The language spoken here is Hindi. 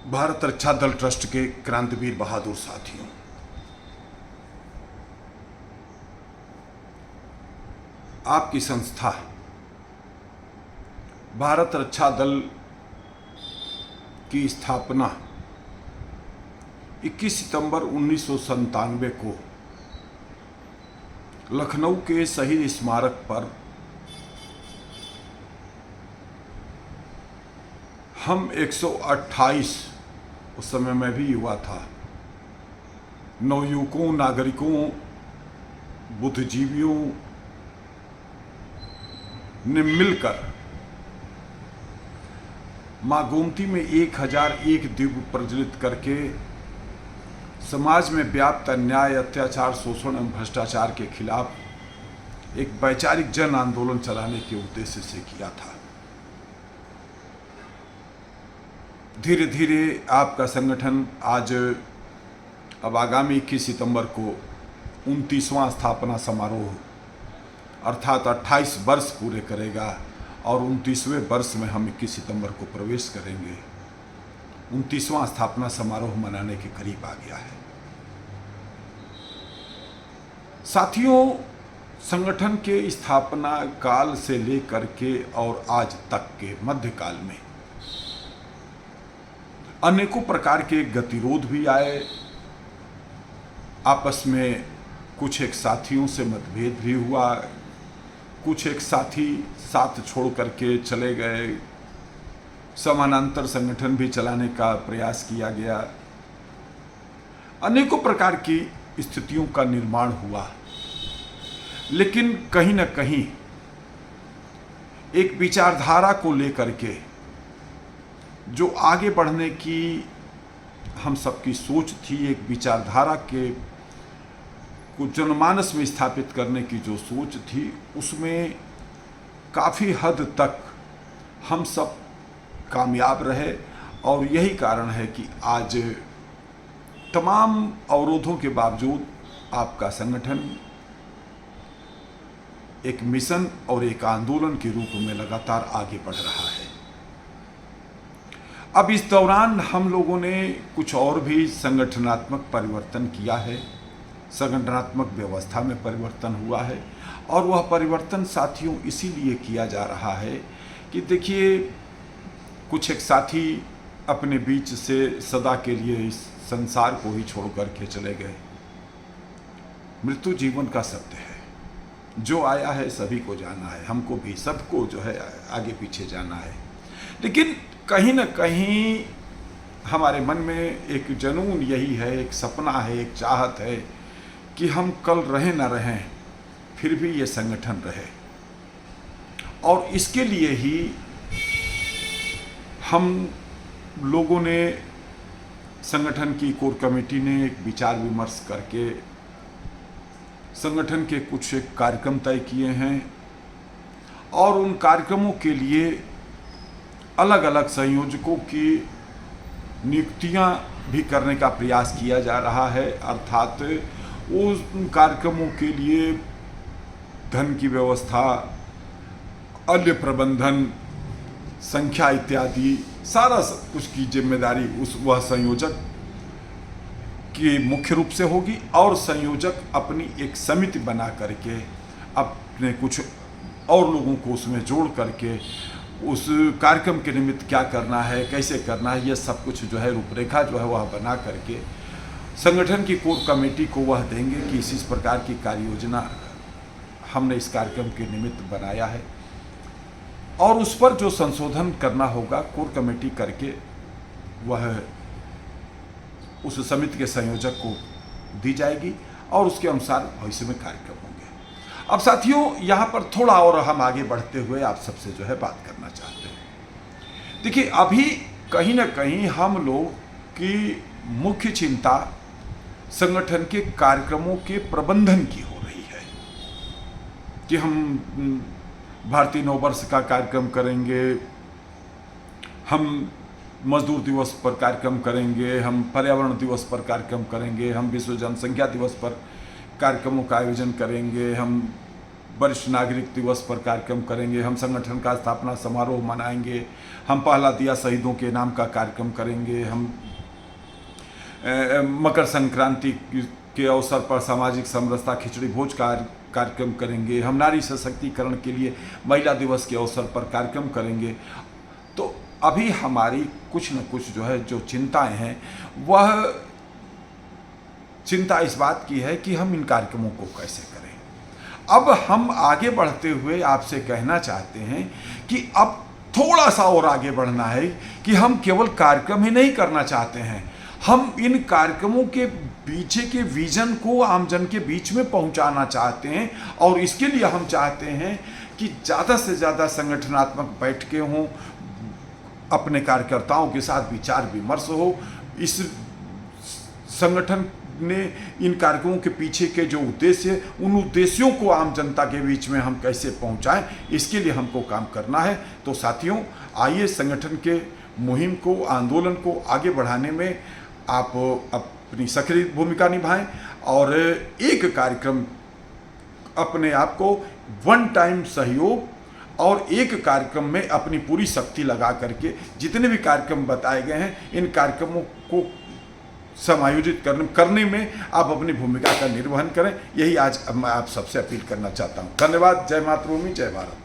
भारत रक्षा दल ट्रस्ट के क्रांतिवीर बहादुर साथियों, आपकी संस्था भारत रक्षा दल की स्थापना 21 सितंबर 1997 को लखनऊ के शहीद स्मारक पर हम 128, उस समय मैं भी युवा था, नवयुवकों, नागरिकों, बुद्धिजीवियों ने मिलकर मां गोमती में 1001 दीप प्रज्वलित करके समाज में व्याप्त अन्याय, अत्याचार, शोषण एवं भ्रष्टाचार के खिलाफ एक वैचारिक जन आंदोलन चलाने के उद्देश्य से किया था। धीरे धीरे आपका संगठन आज अब आगामी 21 सितंबर को 29वां स्थापना समारोह अर्थात 28 वर्ष पूरे करेगा और 29वें वर्ष में हम 21 सितंबर को प्रवेश करेंगे। 29वां स्थापना समारोह मनाने के करीब आ गया है। साथियों, संगठन के स्थापना काल से लेकर के और आज तक के मध्यकाल में अनेकों प्रकार के गतिरोध भी आए, आपस में कुछ एक साथियों से मतभेद भी हुआ, कुछ एक साथी साथ छोड़ करके चले गए, समानांतर संगठन भी चलाने का प्रयास किया गया, अनेकों प्रकार की स्थितियों का निर्माण हुआ। लेकिन कहीं न कहीं एक विचारधारा को लेकर के जो आगे बढ़ने की हम सबकी सोच थी, एक विचारधारा के कुछ जनमानस में स्थापित करने की जो सोच थी, उसमें काफ़ी हद तक हम सब कामयाब रहे। और यही कारण है कि आज तमाम अवरोधों के बावजूद आपका संगठन एक मिशन और एक आंदोलन के रूप में लगातार आगे बढ़ रहा है। अब इस दौरान हम लोगों ने कुछ और भी संगठनात्मक परिवर्तन किया है, संगठनात्मक व्यवस्था में परिवर्तन हुआ है। और वह परिवर्तन साथियों इसीलिए किया जा रहा है कि देखिए, कुछ एक साथी अपने बीच से सदा के लिए इस संसार को ही छोड़ कर के चले गए। मृत्यु जीवन का सत्य है, जो आया है सभी को जाना है, हमको भी सबको जो है आगे पीछे जाना है। लेकिन कहीं न कहीं हमारे मन में एक जुनून यही है, एक सपना है, एक चाहत है कि हम कल रहें न रहें, फिर भी ये संगठन रहे। और इसके लिए ही हम लोगों ने, संगठन की कोर कमेटी ने एक विचार विमर्श करके संगठन के कुछ एक कार्यक्रम तय किए हैं और उन कार्यक्रमों के लिए अलग अलग संयोजकों की नियुक्तियां भी करने का प्रयास किया जा रहा है। अर्थात उस कार्यक्रमों के लिए धन की व्यवस्था, अन्य प्रबंधन, संख्या इत्यादि सारा सब कुछ की जिम्मेदारी वह संयोजक की मुख्य रूप से होगी। और संयोजक अपनी एक समिति बना करके अपने कुछ और लोगों को उसमें जोड़ करके उस कार्यक्रम के निमित्त क्या करना है, कैसे करना है, यह सब कुछ जो है रूपरेखा जो है वह बना करके संगठन की कोर कमेटी को वह देंगे कि इस प्रकार की कार्य योजना हमने इस कार्यक्रम के निमित्त बनाया है। और उस पर जो संशोधन करना होगा कोर कमेटी करके वह उस समिति के संयोजक को दी जाएगी और उसके अनुसार भविष्य में कार्यक्रम होंगे। अब साथियों, यहाँ पर थोड़ा और हम आगे बढ़ते हुए आप सबसे जो है बात करना चाहते हैं। देखिए, अभी कहीं ना कहीं हम लोग की मुख्य चिंता संगठन के कार्यक्रमों के प्रबंधन की हो रही है कि हम भारतीय नववर्ष का कार्यक्रम करेंगे, हम मजदूर दिवस पर कार्यक्रम करेंगे, हम पर्यावरण दिवस पर कार्यक्रम करेंगे, हम विश्व जनसंख्या दिवस पर कार्यक्रमों का आयोजन करेंगे, हम वरिष्ठ नागरिक दिवस पर कार्यक्रम करेंगे, हम संगठन का स्थापना समारोह मनाएंगे, हम पहला दिया शहीदों के नाम का कार्यक्रम करेंगे, हम मकर संक्रांति के अवसर पर सामाजिक समरसता खिचड़ी भोज का कार्यक्रम करेंगे, हम नारी सशक्तिकरण के लिए महिला दिवस के अवसर पर कार्यक्रम करेंगे। तो अभी हमारी कुछ न कुछ जो है जो चिंताएं हैं, वह चिंता इस बात की है कि हम इन कार्यक्रमों को कैसे करें। अब हम आगे बढ़ते हुए आपसे कहना चाहते हैं कि अब थोड़ा सा और आगे बढ़ना है कि हम केवल कार्यक्रम ही नहीं करना चाहते हैं, हम इन कार्यक्रमों के पीछे के विजन को आमजन के बीच में पहुंचाना चाहते हैं। और इसके लिए हम चाहते हैं कि ज़्यादा से ज़्यादा संगठनात्मक बैठकें हों, अपने कार्यकर्ताओं के साथ विचार विमर्श हो, इस संगठन ने इन कार्यक्रमों के पीछे के जो उद्देश्य, उन उद्देश्यों को आम जनता के बीच में हम कैसे पहुंचाएं, इसके लिए हमको काम करना है। तो साथियों, आइए संगठन के मुहिम को, आंदोलन को आगे बढ़ाने में आप अपनी सक्रिय भूमिका निभाएं और एक कार्यक्रम अपने आप को वन टाइम सहयोग और एक कार्यक्रम में अपनी पूरी शक्ति लगा करके जितने भी कार्यक्रम बताए गए हैं, इन कार्यक्रमों को समायोजित करने में आप अपनी भूमिका का निर्वहन करें। यही आज मैं आप सबसे अपील करना चाहता हूँ। धन्यवाद। जय मातृभूमि, जय भारत।